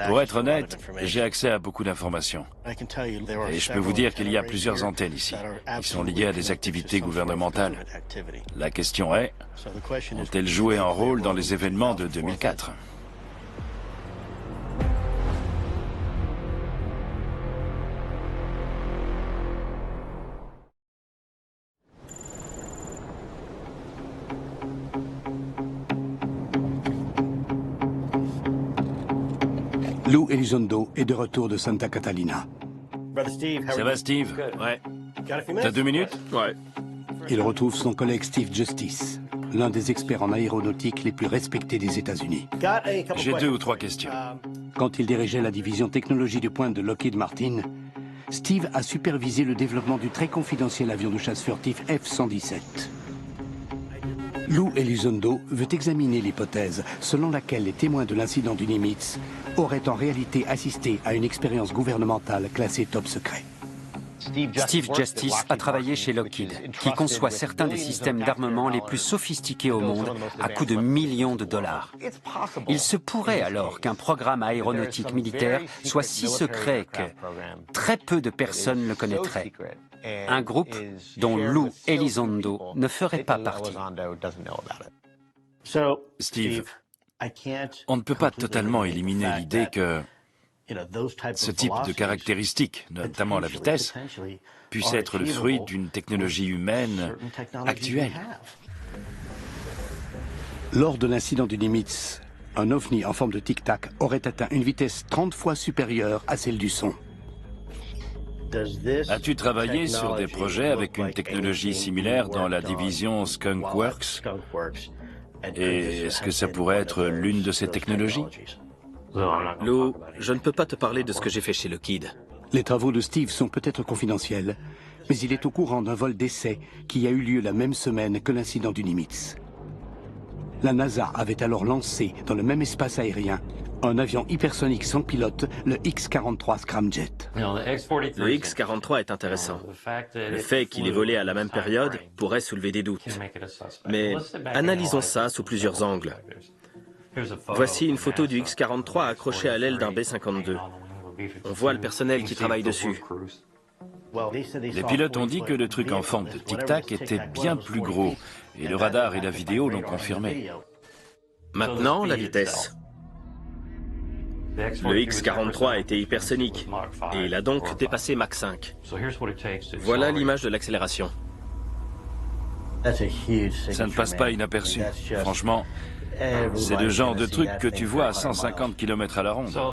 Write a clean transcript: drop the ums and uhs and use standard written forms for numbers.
Pour être honnête, j'ai accès à beaucoup d'informations. Et je peux vous dire qu'il y a plusieurs antennes ici, qui sont liées à des activités gouvernementales. La question est, ont-elles joué un rôle dans les événements de 2004 ? Lou Elizondo est de retour de Santa Catalina. Ça va, Steve? Ouais. T'as 2 minutes? Ouais. Il retrouve son collègue Steve Justice, l'un des experts en aéronautique les plus respectés des États-Unis. J'ai 2 ou 3 questions. Quand il dirigeait la division technologie de pointe de Lockheed Martin, Steve a supervisé le développement du très confidentiel avion de chasse furtif F-117. Lou Elizondo veut examiner l'hypothèse selon laquelle les témoins de l'incident du Nimitz auraient en réalité assisté à une expérience gouvernementale classée top secret. Steve Justice a travaillé chez Lockheed, qui conçoit certains des systèmes d'armement les plus sophistiqués au monde à coût de millions de dollars. Il se pourrait alors qu'un programme aéronautique militaire soit si secret que très peu de personnes le connaîtraient. Un groupe dont Lou Elizondo ne ferait pas partie. Steve, on ne peut pas totalement éliminer l'idée que ce type de caractéristiques, notamment la vitesse, puisse être le fruit d'une technologie humaine actuelle. Lors de l'incident du Nimitz, un ovni en forme de tic-tac aurait atteint une vitesse 30 fois supérieure à celle du son. As-tu travaillé sur des projets avec une technologie similaire dans la division Skunk Works? Et est-ce que ça pourrait être l'une de ces technologies? Lou, je ne peux pas te parler de ce que j'ai fait chez Lockheed. Les travaux de Steve sont peut-être confidentiels, mais il est au courant d'un vol d'essai qui a eu lieu la même semaine que l'incident du Nimitz. La NASA avait alors lancé dans le même espace aérien un avion hypersonique sans pilote, le X-43 Scramjet. Le X-43 est intéressant. Le fait qu'il ait volé à la même période pourrait soulever des doutes. Mais analysons ça sous plusieurs angles. Voici une photo du X-43 accroché à l'aile d'un B-52. On voit le personnel qui travaille dessus. Les pilotes ont dit que le truc en forme de tic-tac était bien plus gros, et le radar et la vidéo l'ont confirmé. Maintenant, la vitesse. Le X-43 était hypersonique, et il a donc dépassé Mach 5. Voilà l'image de l'accélération. Ça ne passe pas inaperçu. Franchement, c'est le genre de truc que tu vois à 150 km à la ronde.